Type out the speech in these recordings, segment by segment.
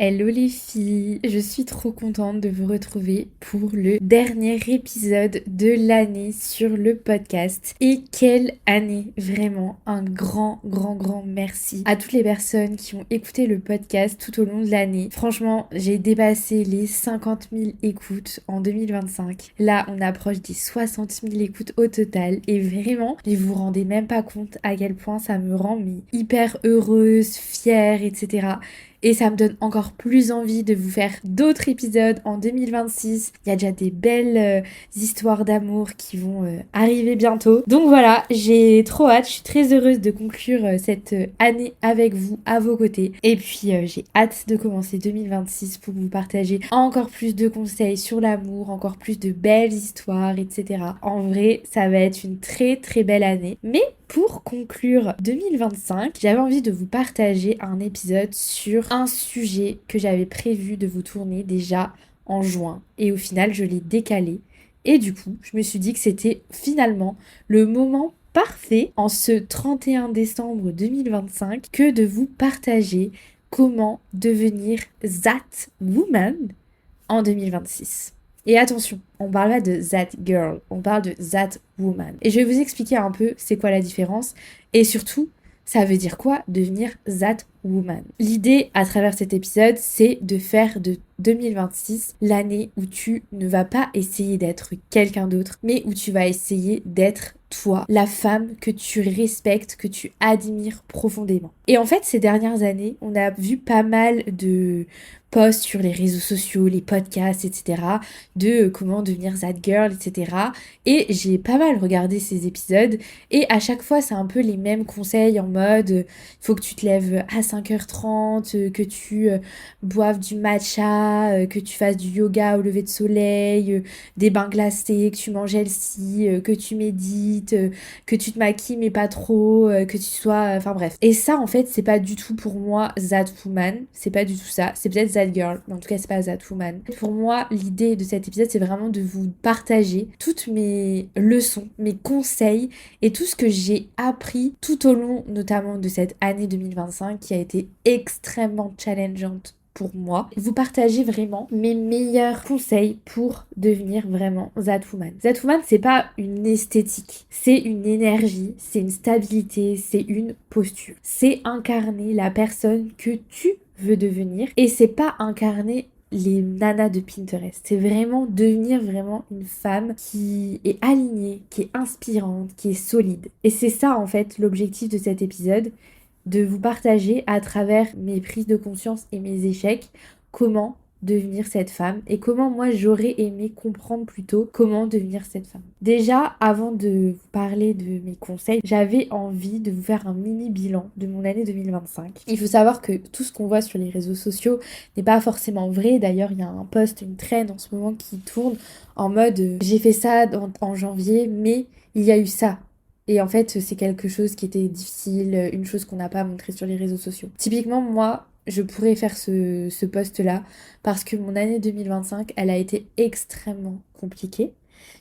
Hello les filles, je suis trop contente de vous retrouver pour le dernier épisode de l'année sur le podcast. Et quelle année, vraiment un grand merci à toutes les personnes qui ont écouté le podcast tout au long de l'année. Franchement, j'ai dépassé les 50 000 écoutes en 2025. Là, on approche des 60 000 écoutes au total et vraiment, vous vous rendez même pas compte à quel point ça me rend hyper heureuse, fière, etc. Et ça me donne encore plus envie de vous faire d'autres épisodes en 2026. Il y a déjà des belles histoires d'amour qui vont arriver bientôt. Donc voilà, j'ai trop hâte. Je suis très heureuse de conclure cette année avec vous, à vos côtés. Et puis j'ai hâte de commencer 2026 pour vous partager encore plus de conseils sur l'amour, encore plus de belles histoires, etc. En vrai, ça va être une très belle année. Mais pour conclure 2025, j'avais envie de vous partager un épisode sur un sujet que j'avais prévu de vous tourner déjà en juin. Et au final, je l'ai décalé. Et du coup, je me suis dit que c'était finalement le moment parfait en ce 31 décembre 2025 que de vous partager comment devenir that woman en 2026. Et attention, on parle pas de that girl, on parle de that woman. Et je vais vous expliquer un peu c'est quoi la différence et surtout, ça veut dire quoi devenir that woman. L'idée à travers cet épisode, c'est de faire de 2026 l'année où tu ne vas pas essayer d'être quelqu'un d'autre, mais où tu vas essayer d'être toi, la femme que tu respectes, que tu admires profondément. Et en fait, ces dernières années, on a vu pas mal de posts sur les réseaux sociaux, les podcasts, etc., de comment devenir that girl, etc. Et j'ai pas mal regardé ces épisodes, et à chaque fois, c'est un peu les mêmes conseils en mode, il faut que tu te lèves à 5h30, que tu boives du matcha, que tu fasses du yoga au lever de soleil, des bains glacés, que tu manges healthy, que tu médites, que tu te maquilles mais pas trop, que tu sois... Enfin bref. Et ça, en fait, c'est pas du tout pour moi that woman. C'est pas du tout ça. C'est peut-être that girl, mais en tout cas, c'est pas that woman. Pour moi, l'idée de cet épisode, c'est vraiment de vous partager toutes mes leçons, mes conseils et tout ce que j'ai appris tout au long, notamment de cette année 2025 qui a été extrêmement challengeante pour moi. Vous partagez vraiment mes meilleurs conseils pour devenir vraiment that woman. That woman, c'est pas une esthétique, c'est une énergie, c'est une stabilité, c'est une posture. C'est incarner la personne que tu veux devenir et c'est pas incarner les nanas de Pinterest. C'est vraiment devenir vraiment une femme qui est alignée, qui est inspirante, qui est solide. Et c'est ça en fait l'objectif de cet épisode, de vous partager à travers mes prises de conscience et mes échecs comment devenir cette femme et comment moi j'aurais aimé comprendre plutôt comment devenir cette femme. Déjà, avant de vous parler de mes conseils, j'avais envie de vous faire un mini bilan de mon année 2025. Il faut savoir que tout ce qu'on voit sur les réseaux sociaux n'est pas forcément vrai. D'ailleurs, il y a un post, une trend en ce moment qui tourne en mode j'ai fait ça en janvier, mais il y a eu ça. Et en fait, c'est quelque chose qui était difficile, une chose qu'on n'a pas montré sur les réseaux sociaux. Typiquement, moi, je pourrais faire ce post-là parce que mon année 2025, elle a été extrêmement compliquée.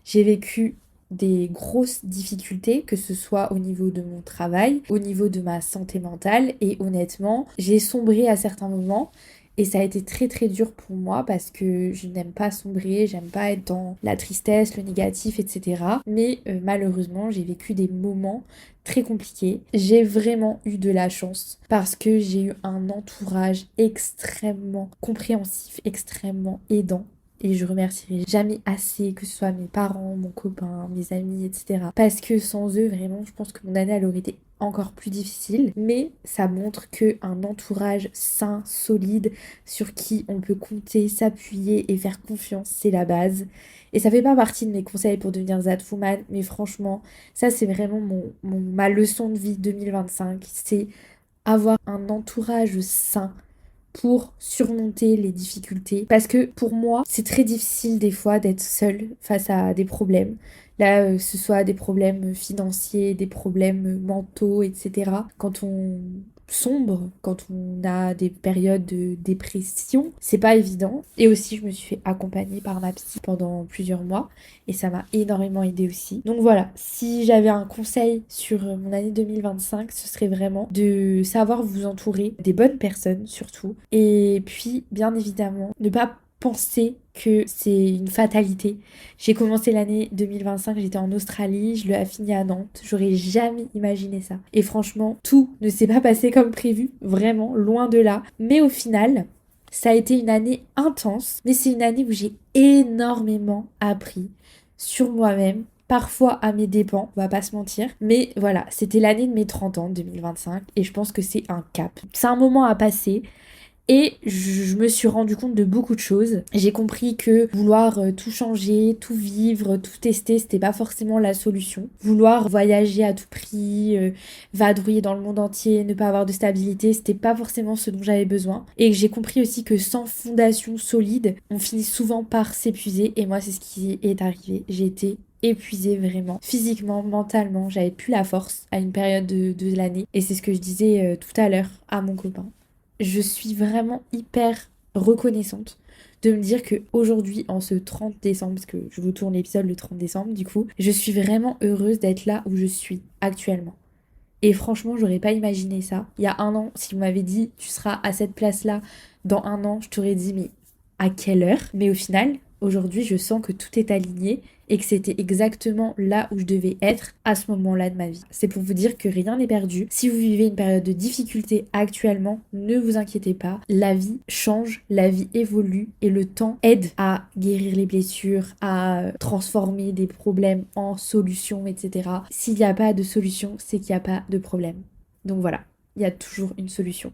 J'ai vécu des grosses difficultés, que ce soit au niveau de mon travail, au niveau de ma santé mentale, et honnêtement, j'ai sombré à certains moments. Et ça a été très dur pour moi parce que je n'aime pas sombrer, j'aime pas être dans la tristesse, le négatif, etc. Mais malheureusement, j'ai vécu des moments très compliqués. J'ai vraiment eu de la chance parce que j'ai eu un entourage extrêmement compréhensif, extrêmement aidant. Et je remercierai jamais assez, que ce soit mes parents, mon copain, mes amis, etc. Parce que sans eux, vraiment, je pense que mon année, elle aurait été encore plus difficile. Mais ça montre qu'un entourage sain, solide, sur qui on peut compter, s'appuyer et faire confiance, c'est la base. Et ça fait pas partie de mes conseils pour devenir that woman, mais franchement, ça c'est vraiment ma leçon de vie 2025. C'est avoir un entourage sain pour surmonter les difficultés. Parce que pour moi, c'est très difficile des fois d'être seule face à des problèmes. Là, ce soit des problèmes financiers, des problèmes mentaux, etc. Quand on sombre, quand on a des périodes de dépression, c'est pas évident. Et aussi, je me suis fait accompagner par ma psy pendant plusieurs mois et ça m'a énormément aidé aussi. Donc voilà, si j'avais un conseil sur mon année 2025, ce serait vraiment de savoir vous entourer des bonnes personnes surtout. Et puis, bien évidemment, ne pas penser que c'est une fatalité. J'ai commencé l'année 2025, j'étais en Australie, je l'ai fini à Nantes. J'aurais jamais imaginé ça. Et franchement, tout ne s'est pas passé comme prévu, vraiment, loin de là. Mais au final, ça a été une année intense, mais c'est une année où j'ai énormément appris sur moi-même, parfois à mes dépens, on va pas se mentir. Mais voilà, c'était l'année de mes 30 ans, 2025, et je pense que c'est un cap. C'est un moment à passer. Et je me suis rendu compte de beaucoup de choses. J'ai compris que vouloir tout changer, tout vivre, tout tester, c'était pas forcément la solution. Vouloir voyager à tout prix, vadrouiller dans le monde entier, ne pas avoir de stabilité, c'était pas forcément ce dont j'avais besoin. Et j'ai compris aussi que sans fondation solide, on finit souvent par s'épuiser. Et moi, c'est ce qui est arrivé. J'ai été épuisée vraiment, physiquement, mentalement, j'avais plus la force à une période de l'année. Et c'est ce que je disais tout à l'heure à mon copain. Je suis vraiment hyper reconnaissante de me dire que aujourd'hui, en ce 30 décembre, parce que je vous tourne l'épisode le 30 décembre du coup, je suis vraiment heureuse d'être là où je suis actuellement. Et franchement, j'aurais pas imaginé ça. Il y a un an, si vous m'avez dit tu seras à cette place-là dans un an, je t'aurais dit mais à quelle heure? Mais au final, aujourd'hui, je sens que tout est aligné et que c'était exactement là où je devais être à ce moment-là de ma vie. C'est pour vous dire que rien n'est perdu. Si vous vivez une période de difficulté actuellement, ne vous inquiétez pas. La vie change, la vie évolue et le temps aide à guérir les blessures, à transformer des problèmes en solutions, etc. S'il n'y a pas de solution, c'est qu'il n'y a pas de problème. Donc voilà, il y a toujours une solution.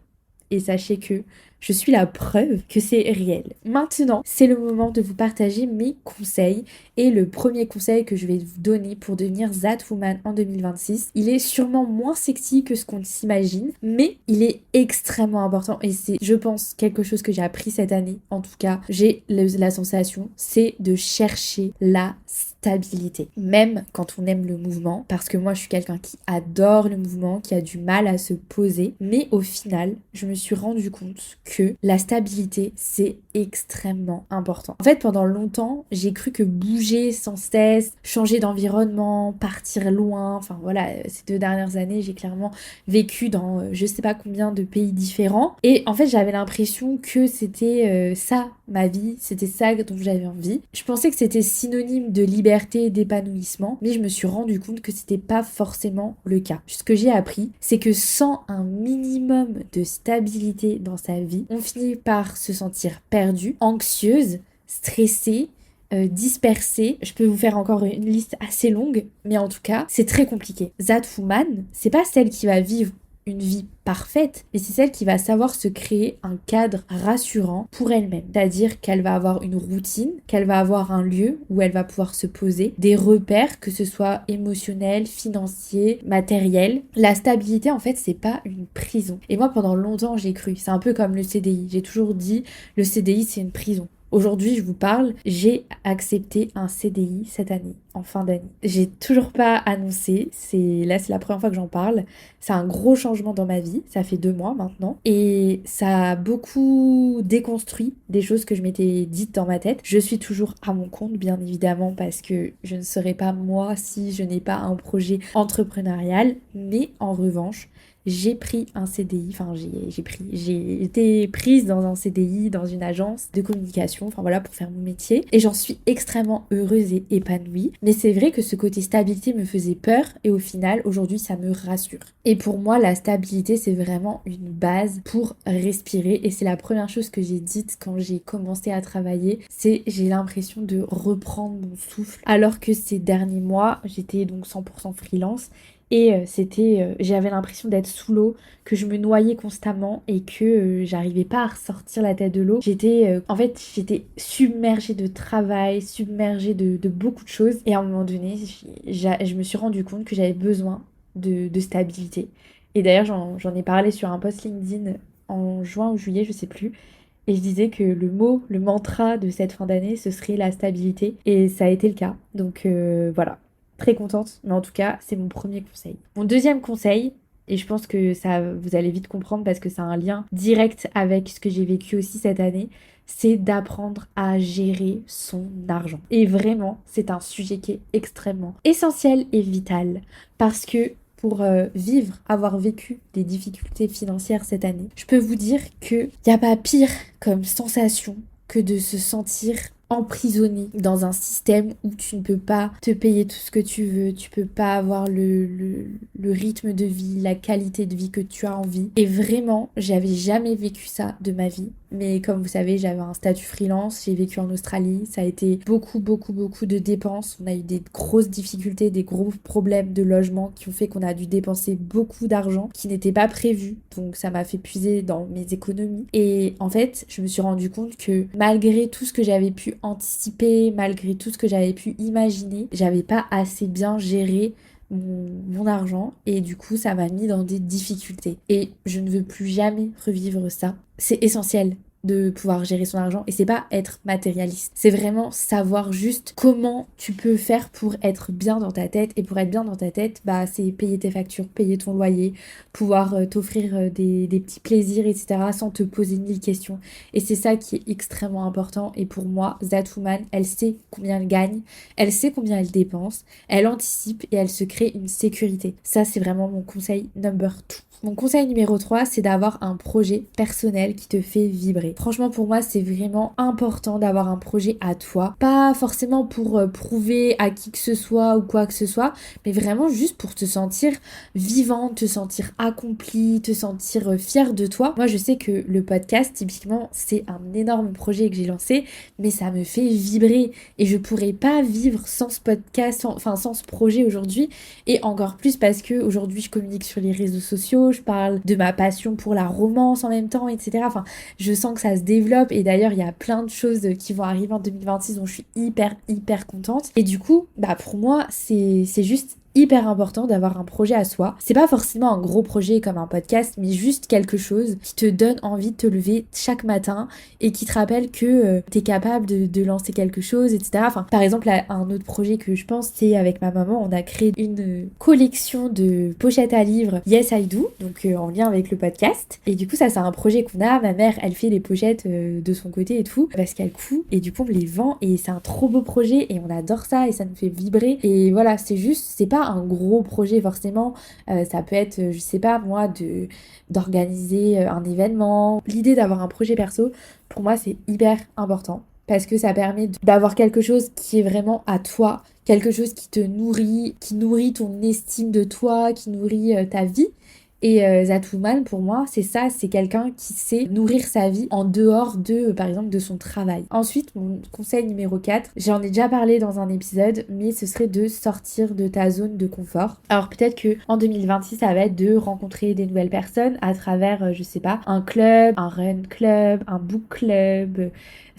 Et sachez que je suis la preuve que c'est réel. Maintenant, c'est le moment de vous partager mes conseils. Et le premier conseil que je vais vous donner pour devenir That Woman en 2026, il est sûrement moins sexy que ce qu'on s'imagine, mais il est extrêmement important. Et c'est, je pense, quelque chose que j'ai appris cette année. En tout cas, j'ai la sensation, c'est de chercher la stabilité. Même quand on aime le mouvement, parce que moi, je suis quelqu'un qui adore le mouvement, qui a du mal à se poser. Mais au final, je me suis rendu compte que la stabilité, c'est extrêmement important. En fait, pendant longtemps, j'ai cru que bouger sans cesse, changer d'environnement, partir loin, enfin voilà, ces 2 dernières années, j'ai clairement vécu dans je sais pas combien de pays différents. Et en fait, j'avais l'impression que c'était ça, ma vie, c'était ça dont j'avais envie. Je pensais que c'était synonyme de liberté et d'épanouissement, mais je me suis rendu compte que c'était pas forcément le cas. Ce que j'ai appris, c'est que sans un minimum de stabilité dans sa vie, on finit par se sentir perdue, anxieuse, stressée, dispersée. Je peux vous faire encore une liste assez longue, mais en tout cas, c'est très compliqué. That woman, c'est pas celle qui va vivre une vie parfaite, mais c'est celle qui va savoir se créer un cadre rassurant pour elle-même. C'est-à-dire qu'elle va avoir une routine, qu'elle va avoir un lieu où elle va pouvoir se poser, des repères, que ce soit émotionnels, financiers, matériels. La stabilité, en fait, c'est pas une prison. Et moi, pendant longtemps, j'ai cru. C'est un peu comme le CDI. J'ai toujours dit, le CDI, c'est une prison. Aujourd'hui, je vous parle, j'ai accepté un CDI cette année, en fin d'année. J'ai toujours pas annoncé, c'est la première fois que j'en parle. C'est un gros changement dans ma vie, ça fait 2 mois maintenant. Et ça a beaucoup déconstruit des choses que je m'étais dites dans ma tête. Je suis toujours à mon compte, bien évidemment, parce que je ne serais pas moi si je n'ai pas un projet entrepreneurial. Mais en revanche, j'ai pris un CDI, enfin j'ai été prise dans un CDI, dans une agence de communication, enfin voilà, pour faire mon métier. Et j'en suis extrêmement heureuse et épanouie. Mais c'est vrai que ce côté stabilité me faisait peur et au final, aujourd'hui, ça me rassure. Et pour moi, la stabilité, c'est vraiment une base pour respirer. Et c'est la première chose que j'ai dite quand j'ai commencé à travailler, c'est j'ai l'impression de reprendre mon souffle. Alors que ces derniers mois, j'étais donc 100% freelance. Et j'avais l'impression d'être sous l'eau, que je me noyais constamment et que j'arrivais pas à ressortir la tête de l'eau. J'étais submergée de travail, submergée de beaucoup de choses. Et à un moment donné, je me suis rendu compte que j'avais besoin de stabilité. Et d'ailleurs, j'en ai parlé sur un post LinkedIn en juin ou juillet, je sais plus. Et je disais que le mantra de cette fin d'année, ce serait la stabilité. Et ça a été le cas. Donc voilà. Très contente, mais en tout cas, c'est mon premier conseil. Mon deuxième conseil, Et je pense que ça, vous allez vite comprendre parce que ça a un lien direct avec ce que j'ai vécu aussi cette année, c'est d'apprendre à gérer son argent. Et vraiment, c'est un sujet qui est extrêmement essentiel et vital parce que pour vivre, avoir vécu des difficultés financières cette année, je peux vous dire qu'il n'y a pas pire comme sensation que de se sentir emprisonné dans un système où tu ne peux pas te payer tout ce que tu veux, tu peux pas avoir le rythme de vie, la qualité de vie que tu as envie. Et vraiment, j'avais jamais vécu ça de ma vie. Mais comme vous savez, j'avais un statut freelance, j'ai vécu en Australie, ça a été beaucoup, beaucoup, beaucoup de dépenses. On a eu des grosses difficultés, des gros problèmes de logement qui ont fait qu'on a dû dépenser beaucoup d'argent qui n'était pas prévu. Donc ça m'a fait puiser dans mes économies. Et en fait, je me suis rendu compte que malgré tout ce que j'avais pu anticiper, malgré tout ce que j'avais pu imaginer, j'avais pas assez bien géré mon argent et du coup ça m'a mis dans des difficultés et je ne veux plus jamais revivre ça. C'est essentiel de pouvoir gérer son argent et c'est pas être matérialiste, c'est vraiment savoir juste comment tu peux faire pour être bien dans ta tête. Et pour être bien dans ta tête, bah c'est payer tes factures, payer ton loyer, pouvoir t'offrir des petits plaisirs, etc., sans te poser 1000 questions. Et c'est ça qui est extrêmement important. Et pour moi, Zatoumane, elle sait combien elle gagne, elle sait combien elle dépense, elle anticipe et elle se crée une sécurité. Ça, c'est vraiment mon conseil number 2. Mon conseil numéro 3, c'est d'avoir un projet personnel qui te fait vibrer. Franchement, pour moi, c'est vraiment important d'avoir un projet à toi. Pas forcément pour prouver à qui que ce soit ou quoi que ce soit, mais vraiment juste pour te sentir vivante, te sentir accomplie, te sentir fière de toi. Moi, je sais que le podcast, typiquement, c'est un énorme projet que j'ai lancé, mais ça me fait vibrer. Et je pourrais pas vivre sans ce podcast, sans ce projet aujourd'hui. Et encore plus parce que aujourd'hui, je communique sur les réseaux sociaux, je parle de ma passion pour la romance en même temps, etc. Enfin, je sens que ça se développe et d'ailleurs, il y a plein de choses qui vont arriver en 2026 dont je suis hyper contente. Et du coup, bah pour moi, c'est juste hyper important d'avoir un projet à soi. C'est pas forcément un gros projet comme un podcast, mais juste quelque chose qui te donne envie de te lever chaque matin et qui te rappelle que t'es capable de lancer quelque chose, etc. Enfin, par exemple, un autre projet que je pense, c'est avec ma maman, on a créé une collection de pochettes à livres Yes I Do, donc en lien avec le podcast. Et du coup, ça c'est un projet qu'on a. Ma mère, elle fait les pochettes de son côté et tout, parce qu'elle coud, et du coup, on les vend, et c'est un trop beau projet, et on adore ça, et ça nous fait vibrer. Et voilà, c'est juste, c'est pas un gros projet forcément, ça peut être, je sais pas moi, d'organiser un événement. L'idée d'avoir un projet perso, pour moi, c'est hyper important parce que ça permet d'avoir quelque chose qui est vraiment à toi, quelque chose qui te nourrit, qui nourrit ton estime de toi, qui nourrit ta vie. Et Zatoumane, pour moi, c'est ça, c'est quelqu'un qui sait nourrir sa vie en dehors de, par exemple, de son travail. Ensuite, mon conseil numéro 4, j'en ai déjà parlé dans un épisode, mais ce serait de sortir de ta zone de confort. Alors peut-être que en 2026, ça va être de rencontrer des nouvelles personnes à travers, je sais pas, un club, un run club, un book club.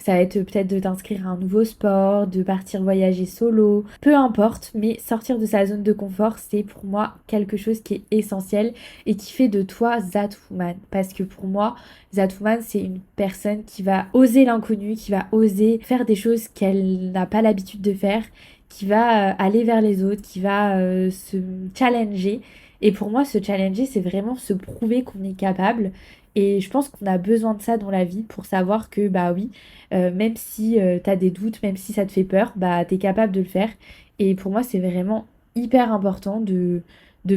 Ça va être peut-être de t'inscrire à un nouveau sport, de partir voyager solo, peu importe, mais sortir de sa zone de confort, c'est pour moi quelque chose qui est essentiel et qui fait de toi Zatoumane. Parce que pour moi, Zatoumane, c'est une personne qui va oser l'inconnu, qui va oser faire des choses qu'elle n'a pas l'habitude de faire, qui va aller vers les autres, qui va se challenger. Et pour moi, se challenger, c'est vraiment se prouver qu'on est capable. Et je pense qu'on a besoin de ça dans la vie pour savoir que, bah oui, même si t'as des doutes, même si ça te fait peur, bah t'es capable de le faire. Et pour moi, c'est vraiment hyper important de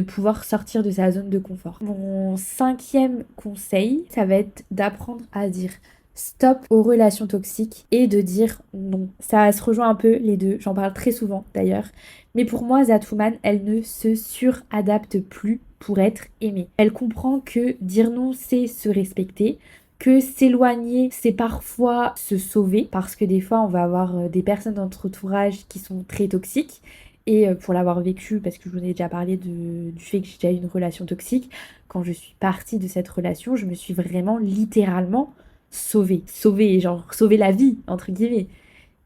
pouvoir sortir de sa zone de confort. Mon 5e conseil, ça va être d'apprendre à dire stop aux relations toxiques et de dire non. Ça se rejoint un peu les deux, j'en parle très souvent d'ailleurs. Mais pour moi, Zatoumane, elle ne se suradapte plus pour être aimée. Elle comprend que dire non, c'est se respecter, que s'éloigner, c'est parfois se sauver, parce que des fois, on va avoir des personnes dans notre entourage qui sont très toxiques. Et pour l'avoir vécu, parce que je vous ai déjà parlé du fait que j'ai déjà eu une relation toxique, quand je suis partie de cette relation, je me suis vraiment littéralement sauvée. Sauvée, genre sauver la vie, entre guillemets.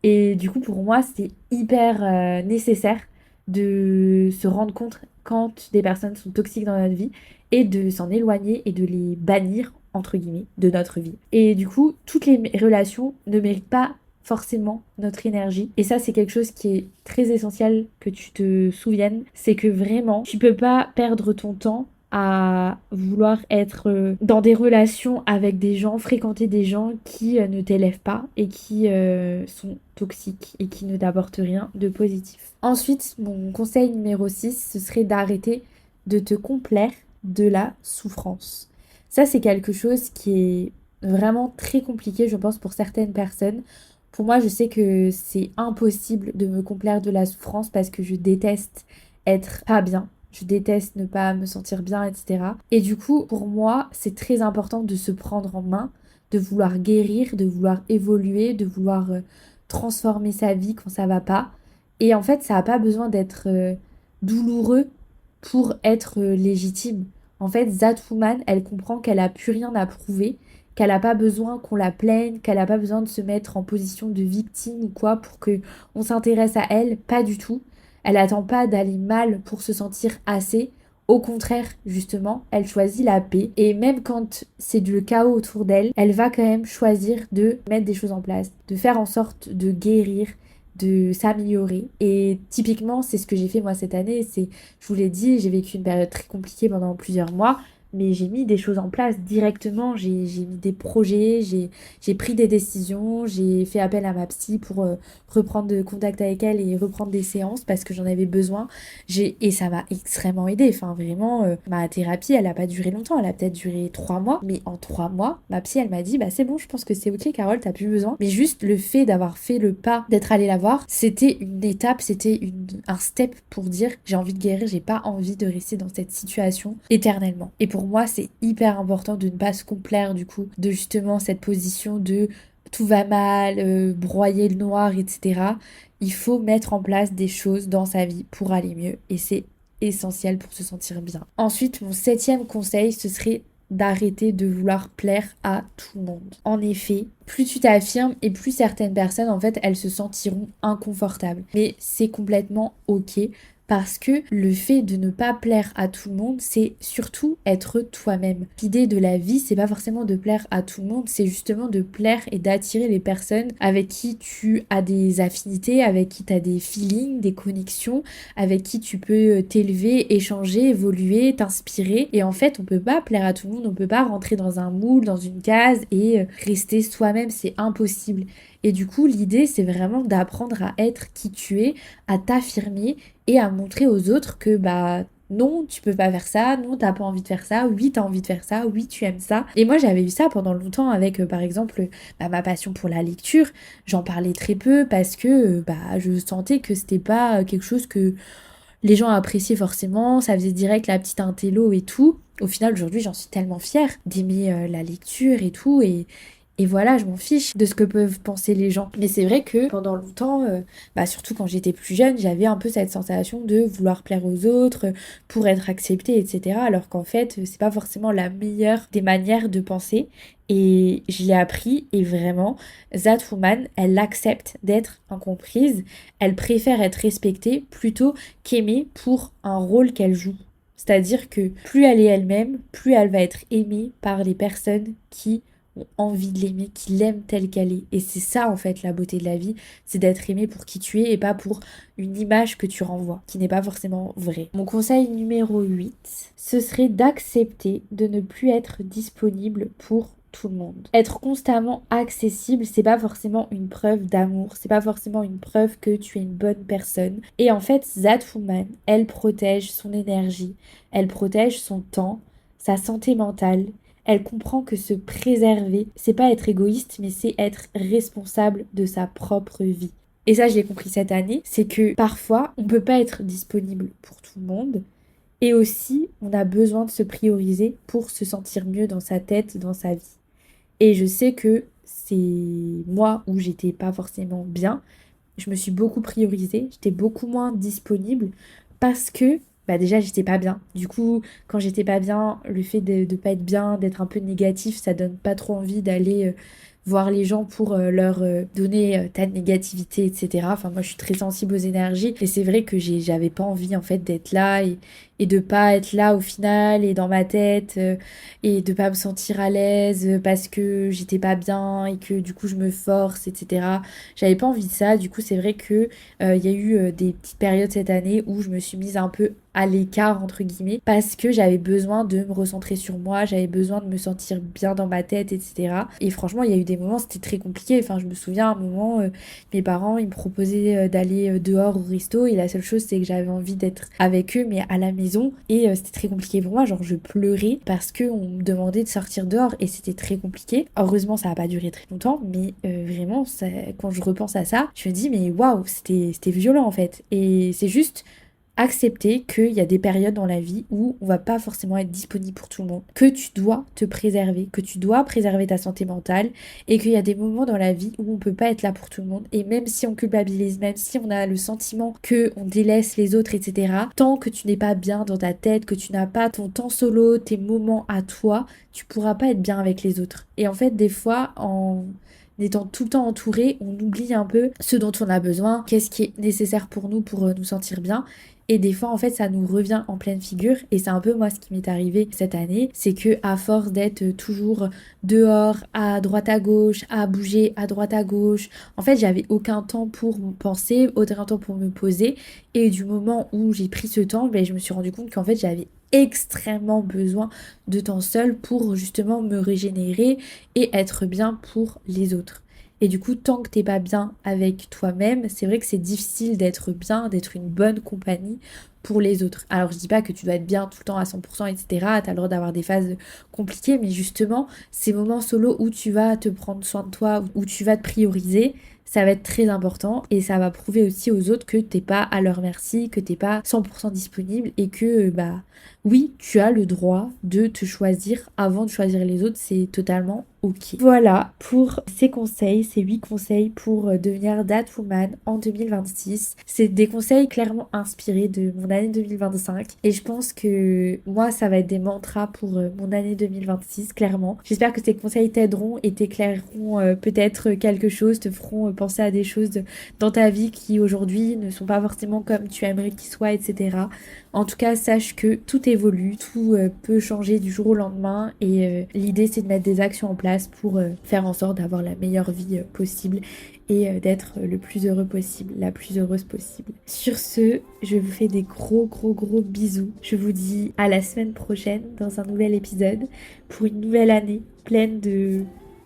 Et du coup, pour moi, c'est hyper nécessaire de se rendre compte quand des personnes sont toxiques dans notre vie et de s'en éloigner et de les bannir, entre guillemets, de notre vie. Et du coup, toutes les relations ne méritent pas forcément notre énergie. Et ça, c'est quelque chose qui est très essentiel que tu te souviennes. C'est que vraiment, tu peux pas perdre ton temps à vouloir être dans des relations avec des gens, fréquenter des gens qui ne t'élèvent pas et qui sont toxiques et qui ne t'apportent rien de positif. Ensuite, mon conseil numéro 6, ce serait d'arrêter de te complaire de la souffrance. Ça, c'est quelque chose qui est vraiment très compliqué, je pense, pour certaines personnes. Pour moi, je sais que c'est impossible de me complaire de la souffrance parce que je déteste être pas bien. Je déteste ne pas me sentir bien, etc. Et du coup, pour moi, c'est très important de se prendre en main, de vouloir guérir, de vouloir évoluer, de vouloir transformer sa vie quand ça va pas. Et en fait, ça n'a pas besoin d'être douloureux pour être légitime. En fait, That Woman, elle comprend qu'elle a plus rien à prouver, qu'elle n'a pas besoin qu'on la plaigne, qu'elle n'a pas besoin de se mettre en position de victime ou quoi pour que on s'intéresse à elle, pas du tout. Elle attend pas d'aller mal pour se sentir assez. Au contraire, justement, elle choisit la paix. Et même quand c'est du chaos autour d'elle, elle va quand même choisir de mettre des choses en place, de faire en sorte de guérir, de s'améliorer. Et typiquement, c'est ce que j'ai fait moi cette année. Je vous l'ai dit, j'ai vécu une période très compliquée pendant plusieurs mois. Mais j'ai mis des choses en place directement, j'ai mis des projets, j'ai pris des décisions, j'ai fait appel à ma psy pour reprendre de contact avec elle et reprendre des séances parce que j'en avais besoin. Et ça m'a extrêmement aidée. Enfin, vraiment, ma thérapie, elle a pas duré longtemps. Elle a peut-être duré 3 mois. Mais en 3 mois, ma psy, elle m'a dit, bah c'est bon, je pense que c'est ok, Carole, t'as plus besoin. Mais juste le fait d'avoir fait le pas, d'être allée la voir, c'était une étape, un step pour dire, j'ai envie de guérir, j'ai pas envie de rester dans cette situation éternellement. Et pour moi, c'est hyper important de ne pas se complaire du coup de justement cette position de tout va mal, broyer le noir, etc. Il faut mettre en place des choses dans sa vie pour aller mieux et c'est essentiel pour se sentir bien. Ensuite, mon 7e conseil, ce serait d'arrêter de vouloir plaire à tout le monde. En effet, plus tu t'affirmes et plus certaines personnes, en fait, elles se sentiront inconfortables. Mais c'est complètement ok parce que le fait de ne pas plaire à tout le monde, c'est surtout être toi-même. L'idée de la vie, c'est pas forcément de plaire à tout le monde, c'est justement de plaire et d'attirer les personnes avec qui tu as des affinités, avec qui tu as des feelings, des connexions, avec qui tu peux t'élever, échanger, évoluer, t'inspirer. Et en fait, on peut pas plaire à tout le monde, on peut pas rentrer dans un moule, dans une case et rester soi-même, c'est impossible. Et du coup, l'idée, c'est vraiment d'apprendre à être qui tu es, à t'affirmer et à montrer aux autres que bah non, tu peux pas faire ça, non, t'as pas envie de faire ça, oui, t'as envie de faire ça, oui, tu aimes ça. Et moi, j'avais eu ça pendant longtemps avec, par exemple, ma passion pour la lecture. J'en parlais très peu parce que bah, je sentais que c'était pas quelque chose que les gens appréciaient forcément, ça faisait direct la petite intello et tout. Au final, aujourd'hui, j'en suis tellement fière d'aimer la lecture et tout, et voilà, je m'en fiche de ce que peuvent penser les gens. Mais c'est vrai que pendant longtemps, bah surtout quand j'étais plus jeune, j'avais un peu cette sensation de vouloir plaire aux autres pour être acceptée, etc. Alors qu'en fait, c'est pas forcément la meilleure des manières de penser. Et je l'ai appris et vraiment, That Woman, elle accepte d'être incomprise. Elle préfère être respectée plutôt qu'aimée pour un rôle qu'elle joue. C'est-à-dire que plus elle est elle-même, plus elle va être aimée par les personnes qui ont envie de l'aimer, qui l'aiment telle qu'elle est. Et c'est ça en fait la beauté de la vie, c'est d'être aimé pour qui tu es et pas pour une image que tu renvoies, qui n'est pas forcément vraie. Mon conseil numéro 8, ce serait d'accepter de ne plus être disponible pour tout le monde. Être constamment accessible, c'est pas forcément une preuve d'amour, c'est pas forcément une preuve que tu es une bonne personne. Et en fait, That Woman, elle protège son énergie, elle protège son temps, sa santé mentale. Elle comprend que se préserver, c'est pas être égoïste, mais c'est être responsable de sa propre vie. Et ça, je l'ai compris cette année, c'est que parfois, on peut pas être disponible pour tout le monde. Et aussi, on a besoin de se prioriser pour se sentir mieux dans sa tête, dans sa vie. Et je sais que c'est moi où j'étais pas forcément bien. Je me suis beaucoup priorisée, j'étais beaucoup moins disponible parce que bah déjà j'étais pas bien. Du coup, quand j'étais pas bien, le fait de pas être bien, d'être un peu négatif, ça donne pas trop envie d'aller voir les gens pour leur donner ta négativité, etc. Enfin, moi je suis très sensible aux énergies et c'est vrai que j'avais pas envie en fait d'être là et de pas être là au final et dans ma tête et de pas me sentir à l'aise parce que j'étais pas bien et que du coup je me force, etc. J'avais pas envie de ça. Du coup, c'est vrai que il y a eu des petites périodes cette année où je me suis mise un peu à l'écart entre guillemets parce que j'avais besoin de me recentrer sur moi, j'avais besoin de me sentir bien dans ma tête, etc. Et franchement, il y a eu des moments, c'était très compliqué. Enfin, je me souviens à un moment, mes parents, ils me proposaient d'aller dehors au resto et la seule chose, c'est que j'avais envie d'être avec eux, mais à la maison. Et c'était très compliqué pour moi, genre je pleurais parce qu'on me demandait de sortir dehors et c'était très compliqué. Heureusement, ça n'a pas duré très longtemps, mais vraiment, quand je repense à ça, je me dis, mais waouh, c'était violent en fait. Et c'est juste accepter qu'il y a des périodes dans la vie où on va pas forcément être disponible pour tout le monde, que tu dois te préserver, que tu dois préserver ta santé mentale et qu'il y a des moments dans la vie où on peut pas être là pour tout le monde et même si on culpabilise, même si on a le sentiment que on délaisse les autres, etc. Tant que tu n'es pas bien dans ta tête, que tu n'as pas ton temps solo, tes moments à toi, tu pourras pas être bien avec les autres. Et en fait, des fois, en étant tout le temps entouré, on oublie un peu ce dont on a besoin, qu'est-ce qui est nécessaire pour nous nous sentir bien. Et des fois, en fait, ça nous revient en pleine figure. Et c'est un peu moi ce qui m'est arrivé cette année. C'est que à force d'être toujours dehors, à droite à gauche, à bouger à droite à gauche, en fait, j'avais aucun temps pour penser, aucun temps pour me poser. Et du moment où j'ai pris ce temps, ben, je me suis rendu compte qu'en fait, j'avais extrêmement besoin de temps seul pour justement me régénérer et être bien pour les autres. Et du coup, tant que t'es pas bien avec toi-même, c'est vrai que c'est difficile d'être bien, d'être une bonne compagnie pour les autres. Alors je dis pas que tu dois être bien tout le temps à 100%, etc. T'as le droit d'avoir des phases compliquées, mais justement, ces moments solo où tu vas te prendre soin de toi, où tu vas te prioriser, ça va être très important et ça va prouver aussi aux autres que t'es pas à leur merci, que t'es pas 100% disponible et que bah oui, tu as le droit de te choisir avant de choisir les autres, c'est totalement ok. Voilà pour ces conseils, ces 8 conseils pour devenir that woman en 2026. C'est des conseils clairement inspirés de mon année 2025 et je pense que moi ça va être des mantras pour mon année 2026 clairement. J'espère que ces conseils t'aideront et t'éclaireront peut-être quelque chose, te feront penser à des choses dans ta vie qui aujourd'hui ne sont pas forcément comme tu aimerais qu'ils soient, etc. En tout cas, sache que tout évolue, tout peut changer du jour au lendemain et l'idée c'est de mettre des actions en place pour faire en sorte d'avoir la meilleure vie possible et d'être le plus heureux possible, la plus heureuse possible. Sur ce, je vous fais des gros bisous. Je vous dis à la semaine prochaine dans un nouvel épisode pour une nouvelle année pleine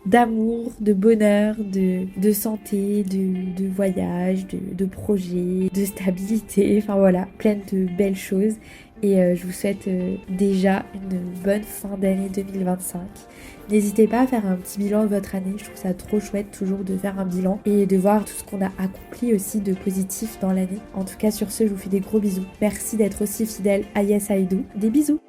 d'amour, de bonheur, de santé, de voyage, de projets, de stabilité, enfin voilà, plein de belles choses. Et je vous souhaite déjà une bonne fin d'année 2025. N'hésitez pas à faire un petit bilan de votre année, je trouve ça trop chouette toujours de faire un bilan et de voir tout ce qu'on a accompli aussi de positif dans l'année. En tout cas sur ce, je vous fais des gros bisous. Merci d'être aussi fidèle à Yes I Do. Des bisous.